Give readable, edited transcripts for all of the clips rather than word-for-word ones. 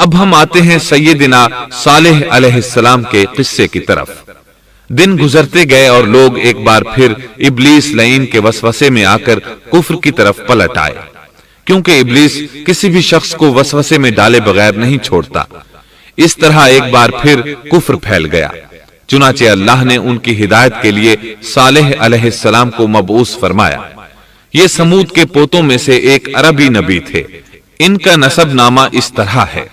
اب ہم آتے ہیں سیدنا صالح علیہ السلام کے قصے کی طرف۔ دن گزرتے گئے اور لوگ ایک بار پھر ابلیس لعین کے وسوسے میں آ کر کفر کی طرف پلٹ آئے، کیونکہ ابلیس کسی بھی شخص کو وسوسے میں ڈالے بغیر نہیں چھوڑتا۔ اس طرح ایک بار پھر کفر پھیل گیا، چنانچہ اللہ نے ان کی ہدایت کے لیے صالح علیہ السلام کو مبعوث فرمایا۔ یہ سمود کے پوتوں میں سے ایک عربی نبی تھے۔ ان کا نسب نامہ اس طرح ہے: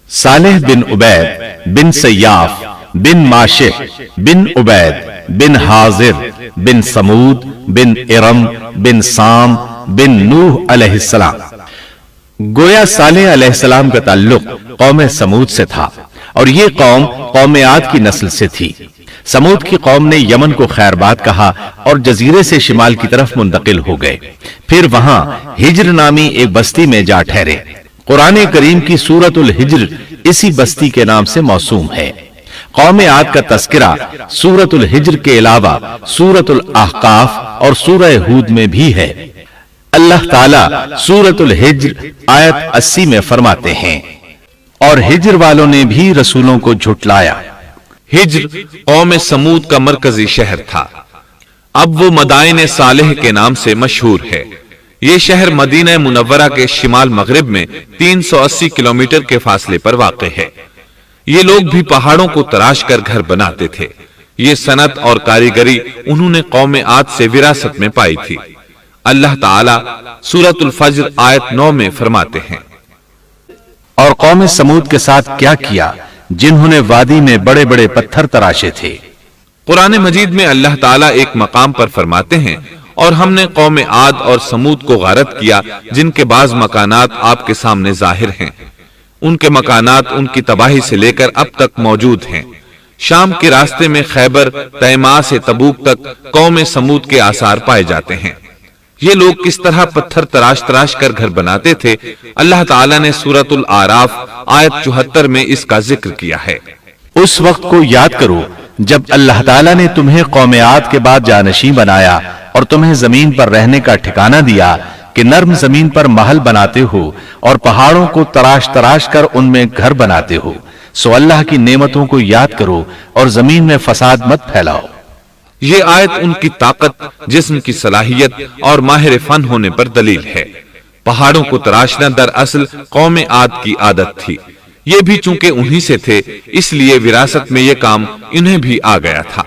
صالح بن عبید بن سیاف بن ماشح بن عبید بن حاضر بن سمود بن ارم بن سام بن نوح علیہ السلام۔ گویا صالح علیہ السلام کا تعلق قوم سمود سے تھا، اور یہ قوم عاد کی نسل سے تھی۔ سمود کی قوم نے یمن کو خیر باد کہا اور جزیرے سے شمال کی طرف منتقل ہو گئے، پھر وہاں ہجر نامی ایک بستی میں جا ٹھہرے۔ قرآن کریم کی سورۃ الحجر اسی بستی کے نام سے موسوم ہے۔ قوم عاد کا تذکرہ سورۃ الحجر کے علاوہ سورۃ الاحقاف اور سورہ ہود میں بھی ہے۔ اللہ تعالیٰ سورۃ الحجر آیت 80 میں فرماتے ہیں، اور ہجر والوں نے بھی رسولوں کو جھٹلایا۔ ہجر قوم سمود کا مرکزی شہر تھا۔ اب وہ مدائن صالح کے نام سے مشہور ہے۔ یہ شہر مدینہ منورہ کے شمال مغرب میں 380 کلومیٹر کے فاصلے پر واقع ہے۔ یہ لوگ بھی پہاڑوں کو تراش کر گھر بناتے تھے۔ یہ صنعت اور کاریگری انہوں نے قوم عاد سے وراثت میں پائی تھی۔ اللہ تعالیٰ سورۃ الفجر آیت 9 میں فرماتے ہیں، اور قوم سمود کے ساتھ کیا کیا جنہوں نے وادی میں بڑے بڑے پتھر تراشے تھے۔ قرآن مجید میں اللہ تعالیٰ ایک مقام پر فرماتے ہیں، اور ہم نے قوم عاد اور سمود کو غارت کیا جن کے بعض مکانات آپ کے سامنے ظاہر ہیں۔ ان کے مکانات ان کی تباہی سے لے کر اب تک موجود ہیں۔ شام کے راستے میں خیبر، تیماء سے تبوک تک قوم سمود کے آثار پائے جاتے ہیں۔ یہ لوگ کس طرح پتھر تراش کر گھر بناتے تھے، اللہ تعالیٰ نے سورۃ الاعراف آیت 74 میں اس کا ذکر کیا ہے۔ اس وقت کو یاد کرو جب اللہ تعالیٰ نے تمہیں قوم عاد کے بعد جانشین بنایا اور تمہیں زمین پر رہنے کا ٹھکانہ دیا کہ نرم زمین پر محل بناتے ہو اور پہاڑوں کو تراش کر ان میں گھر بناتے ہو۔ سو اللہ کی نعمتوں کو یاد کرو اور زمین میں فساد مت پھیلاؤ۔ یہ آیت ان کی طاقت، جسم کی صلاحیت اور ماہر فن ہونے پر دلیل ہے۔ پہاڑوں کو تراشنا دراصل قوم عاد کی عادت تھی۔ یہ بھی چونکہ انہی سے تھے، اس لیے وراثت میں یہ کام انہیں بھی آ گیا تھا۔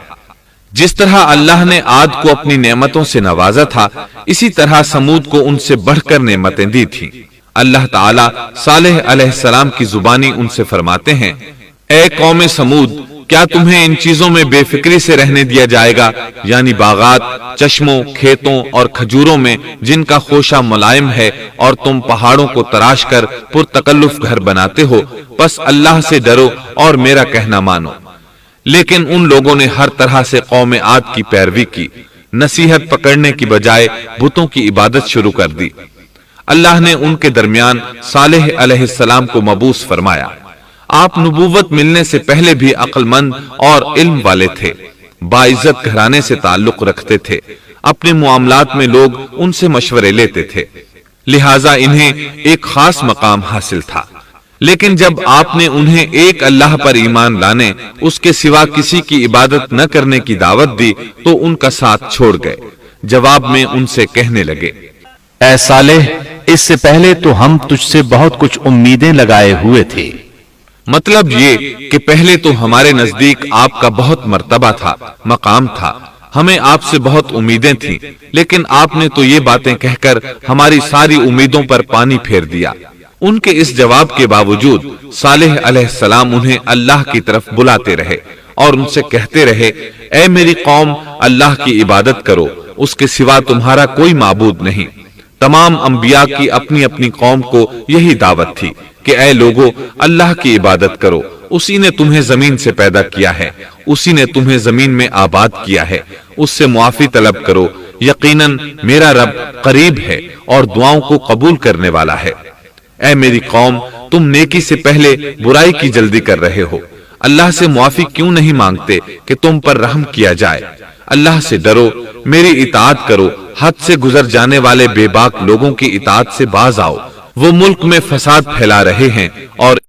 جس طرح اللہ نے عاد کو اپنی نعمتوں سے نوازا تھا، اسی طرح سمود کو ان سے بڑھ کر نعمتیں دی تھیں۔ اللہ تعالیٰ صالح علیہ السلام کی زبانی ان سے فرماتے ہیں، اے قوم سمود، کیا تمہیں ان چیزوں میں بے فکری سے رہنے دیا جائے گا، یعنی باغات، چشموں، کھیتوں اور کھجوروں میں جن کا خوشہ ملائم ہے، اور تم پہاڑوں کو تراش کر پرتکلف گھر بناتے ہو؟ بس اللہ سے ڈرو اور میرا کہنا مانو۔ لیکن ان لوگوں نے ہر طرح سے قوم عاد کی پیروی کی، نصیحت پکڑنے کی بجائے بتوں کی عبادت شروع کر دی۔ اللہ نے ان کے درمیان صالح علیہ السلام کو مبعوث فرمایا۔ آپ نبوت ملنے سے پہلے بھی عقل مند اور علم والے تھے، باعزت گھرانے سے تعلق رکھتے تھے، اپنے معاملات میں لوگ ان سے مشورے لیتے تھے، لہٰذا انہیں ایک خاص مقام حاصل تھا۔ لیکن جب آپ نے انہیں ایک اللہ پر ایمان لانے، اس کے سوا کسی کی عبادت نہ کرنے کی دعوت دی تو ان کا ساتھ چھوڑ گئے۔ جواب میں ان سے کہنے لگے، اے صالح، اس سے پہلے تو ہم تجھ سے بہت کچھ امیدیں لگائے ہوئے تھے۔ مطلب یہ کہ پہلے تو ہمارے نزدیک آپ کا بہت مرتبہ تھا، مقام تھا، ہمیں آپ سے بہت امیدیں تھیں، لیکن آپ نے تو یہ باتیں کہہ کر ہماری ساری امیدوں پر پانی پھیر دیا۔ ان کے اس جواب کے باوجود صالح علیہ السلام انہیں اللہ کی طرف بلاتے رہے اور ان سے کہتے رہے، اے میری قوم، اللہ کی عبادت کرو، اس کے سوا تمہارا کوئی معبود نہیں۔ تمام انبیاء کی اپنی اپنی قوم کو یہی دعوت تھی کہ اے لوگو، اللہ کی عبادت کرو، اسی نے تمہیں زمین سے پیدا کیا ہے، اسی نے تمہیں زمین میں آباد کیا ہے، اس سے معافی طلب کرو، یقیناً میرا رب قریب ہے اور دعاؤں کو قبول کرنے والا ہے۔ اے میری قوم، تم نیکی سے پہلے برائی کی جلدی کر رہے ہو، اللہ سے معافی کیوں نہیں مانگتے کہ تم پر رحم کیا جائے؟ اللہ سے ڈرو، میری اطاعت کرو، حد سے گزر جانے والے بے باک لوگوں کی اطاعت سے باز آؤ، وہ ملک میں فساد پھیلا رہے ہیں اور